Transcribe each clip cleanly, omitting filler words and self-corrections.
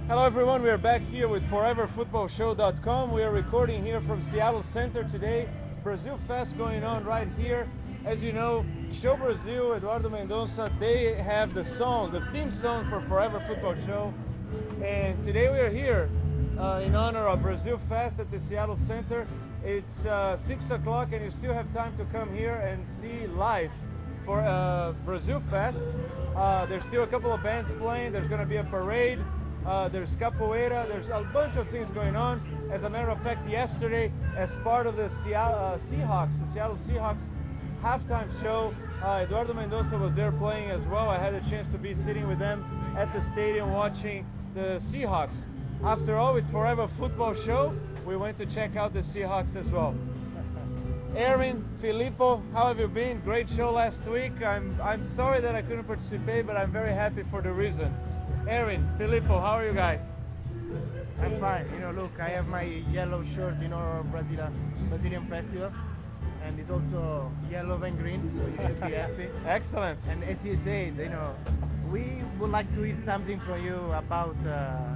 Hello everyone, we are back here with ForeverFootballShow.com. We are recording here from Seattle Center today. Brazil Fest going on right here. As you know, Show Brazil, Eduardo Mendonça, they have the theme song for Forever Football Show. And today we are here in honor of Brazil Fest at the Seattle Center. It's 6 o'clock and you still have time to come here and see live for Brazil Fest. There's still a couple of bands playing. There's going to be a parade. There's capoeira, there's a bunch of things going on. As a matter of fact, yesterday, as part of the Seattle Seahawks halftime show, Eduardo Mendonça was there playing as well. I had a chance to be sitting with them at the stadium watching the Seahawks. After all, it's Forever Football Show. We went to check out the Seahawks as well. Aaron, Filippo, how have you been? Great show last week. I'm sorry that I couldn't participate, but I'm very happy for the reason. Aaron, Filippo, how are you guys? I'm fine. Look, I have my yellow shirt in our Brazilian festival, and it's also yellow and green, so you should be happy. Excellent. And as you said, we would like to hear something from you about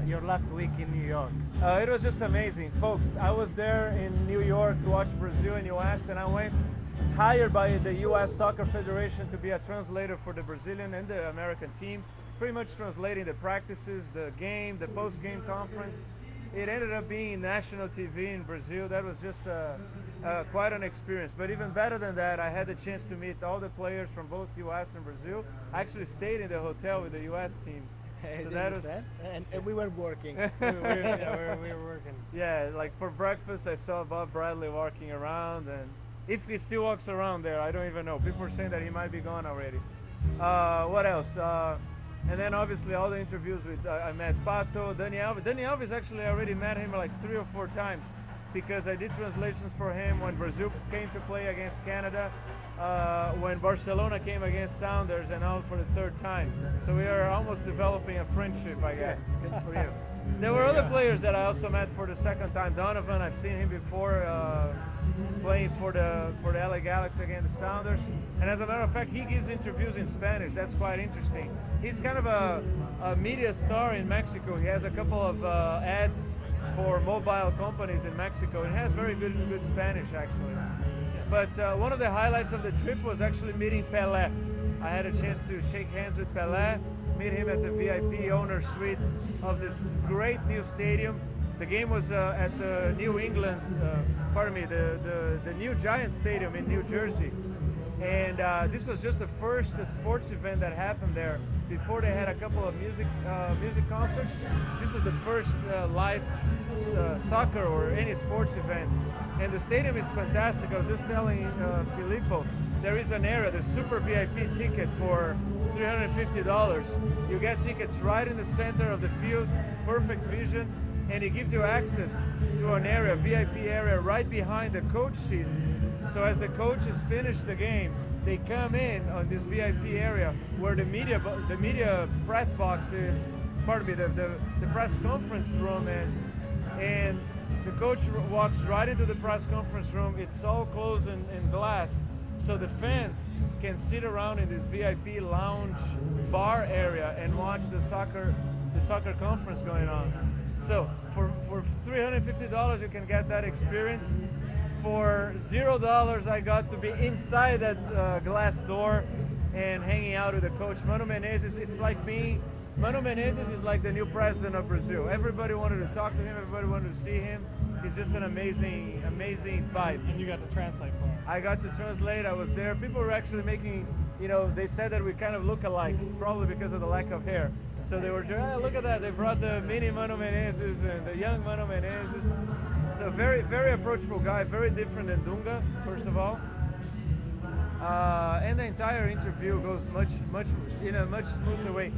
your last week in New York. It was just amazing. Folks, I was there in New York to watch Brazil and US, and I went hired by the US Soccer Federation to be a translator for the Brazilian and the American team. Pretty much translating the practices, the game, the post-game conference. It ended up being national TV in Brazil. That was just quite an experience. But even better than that, I had the chance to meet all the players from both US and Brazil. I actually stayed in the hotel with the US team. So that was that, and we were working. we were working. Yeah, like for breakfast, I saw Bob Bradley walking around, and if he still walks around there, I don't even know. People are saying that he might be gone already. What else? And then obviously all the interviews with, I met Pato, Dani Alves. Dani Alves actually, I already met him like 3 or 4 times because I did translations for him when Brazil came to play against Canada, when Barcelona came against Sounders, and now for the 3rd time. So we are almost developing a friendship, I guess. Good for you. There were other players that I also met for the 2nd time. Donovan, I've seen him before playing for the LA Galaxy against the Sounders. And as a matter of fact, he gives interviews in Spanish. That's quite interesting. He's kind of a media star in Mexico. He has a couple of ads for mobile companies in Mexico. And has very good Spanish, actually. But one of the highlights of the trip was actually meeting Pelé. I had a chance to shake hands with Pelé, meet him at the VIP owner suite of this great new stadium. The game was at the New England, the New Giant Stadium in New Jersey. And this was just the first sports event that happened there. Before they had a couple of music concerts. This was the first live soccer or any sports event. And the stadium is fantastic. I was just telling Filippo, there is an area, the Super VIP ticket for $350. You get tickets right in the center of the field, perfect vision, and it gives you access to an area, VIP area, right behind the coach seats. So as the coaches finish the game, they come in on this VIP area where the media press box is, the press conference room is, and the coach walks right into the press conference room. It's all closed in glass, so the fans can sit around in this VIP lounge bar area and watch the soccer conference going on. So for $350, you can get that experience. For $0, I got to be inside that glass door and hanging out with the coach, Mano Menezes. It's like Mano Menezes is like the new president of Brazil. Everybody wanted to talk to him. Everybody wanted to see him. He's just an amazing vibe. And you got to translate for him. I got to translate. I was there. People were actually making, they said that we kind of look alike, probably because of the lack of hair. So they were just, look at that. They brought the mini Mano Menezes and the young Mano Menezes. So very, very approachable guy, very different than Dunga, first of all. And the entire interview goes in a much smoother way.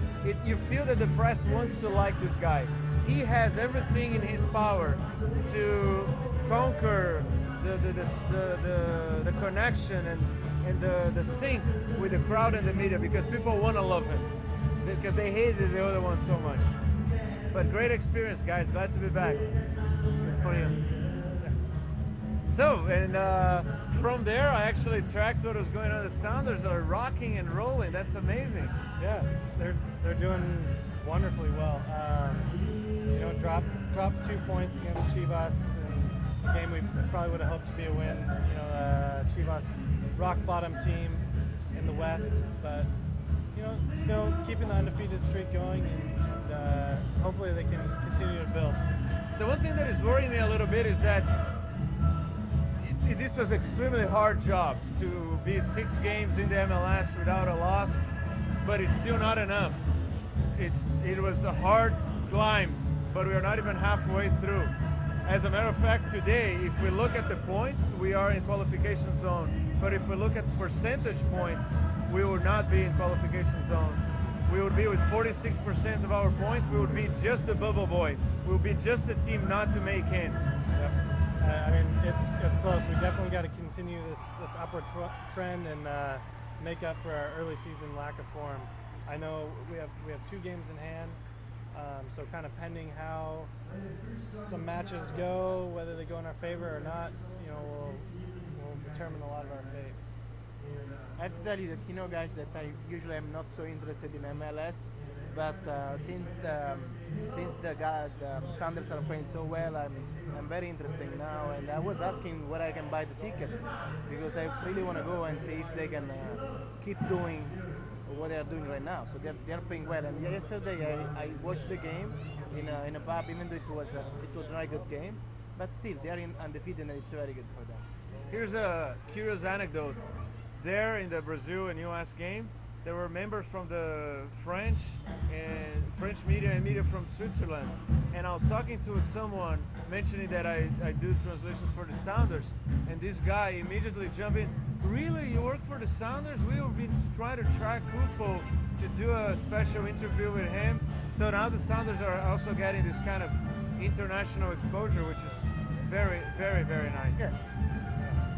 You feel that the press wants to like this guy. He has everything in his power to conquer the connection and the sync with the crowd and the media, because people want to love him because they hated the other one so much. But great experience, guys. Glad to be back. Good for you. So, and from there, I actually tracked what was going on. The Sounders are rocking and rolling. That's amazing. Yeah, they're doing wonderfully well. drop 2 points against Chivas in a game we probably would have hoped to be a win. Chivas rock bottom team in the West, but still keeping the undefeated streak going, and hopefully they can continue to build. The one thing that is worrying me a little bit is that this was an extremely hard job to be 6 games in the MLS without a loss, but it's still not enough. It was a hard climb, but we are not even halfway through. As a matter of fact, today, if we look at the points, we are in qualification zone. But if we look at the percentage points, we would not be in qualification zone. We would be with 46% of our points. We would be just the bubble boy. We would be just the team not to make in. Yep. I mean, it's close. We definitely got to continue this upward trend and make up for our early season lack of form. I know we have 2 games in hand. So kind of pending how some matches go, whether they go in our favor or not, will determine a lot of our fate. I have to tell you that, guys, that I usually am not so interested in MLS, but since the Sounders are playing so well, I'm very interested now, and I was asking where I can buy the tickets, because I really want to go and see if they can keep doing what they are doing right now. So they're playing well. And yesterday I watched the game in a pub, even though it was not a good game, but still they are undefeated, and it's very good for them. Here's a curious anecdote. There in the Brazil and US game, there were members from the French media and media from Switzerland. And I was talking to someone mentioning that I do translations for the Sounders, and this guy immediately jumped in. Really, you work for the Sounders? We have been trying to track Kufo to do a special interview with him. So now the Sounders are also getting this kind of international exposure, which is very, very, very nice. Yeah.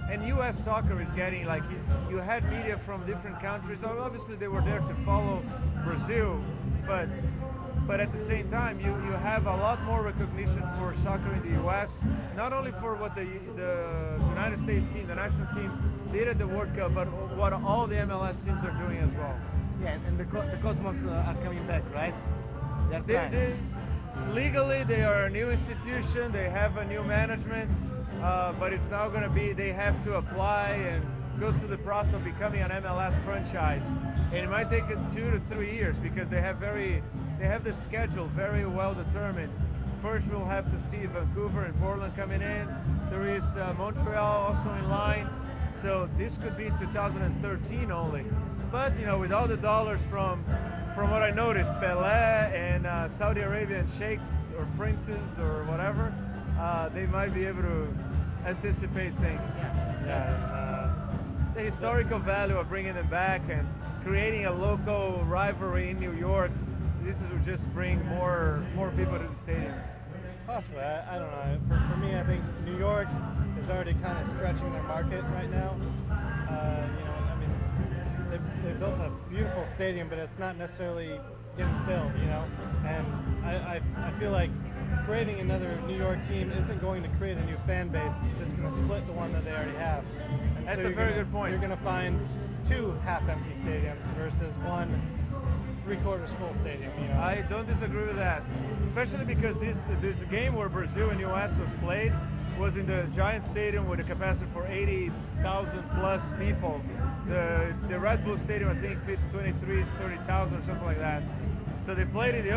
And U.S. soccer is getting, like, you had media from different countries. Obviously, they were there to follow Brazil, but at the same time, you have a lot more recognition for soccer in the U.S., not only for what the United States team, the national team, did at the World Cup, but what all the MLS teams are doing as well. Yeah, and the Cosmos are coming back, right? Legally, they are a new institution. They have a new management, but it's now going to be, they have to apply and go through the process of becoming an MLS franchise. And it might take 2 to 3 years, because they have the schedule very well determined. First, we'll have to see Vancouver and Portland coming in. There is Montreal also in line. So this could be 2013 only. But with all the dollars from what I noticed, Pelé and Saudi Arabian sheikhs or princes or whatever, they might be able to anticipate things. The historical value of bringing them back and creating a local rivalry in New York, this would just bring more people to the stadiums. Possibly. I don't know. For me, I think New York is already kind of stretching their market right now. They built a beautiful stadium, but it's not necessarily getting filled, And I feel like creating another New York team isn't going to create a new fan base. It's just going to split the one that they already have. And That's a very good point. You're going to find 2 half-empty stadiums versus 1 3/4 full stadium. I don't disagree with that, especially because this game where Brazil and US was played was in the Giant Stadium with a capacity for 80,000 plus people. The Red Bull Stadium, I think, fits 30,000 or something like that. So they played in the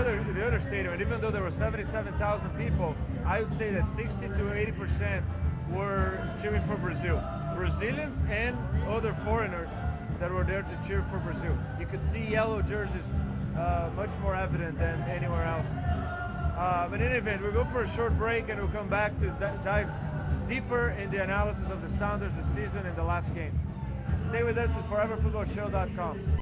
other stadium, and even though there were 77,000 people, I would say that 60 to 80% were cheering for Brazil. Brazilians and other foreigners that were there to cheer for Brazil. You could see yellow jerseys much more evident than anywhere else. But in any event, we'll go for a short break, and we'll come back to dive deeper in the analysis of the Sounders this season and the last game. Stay with us at foreverfootballshow.com.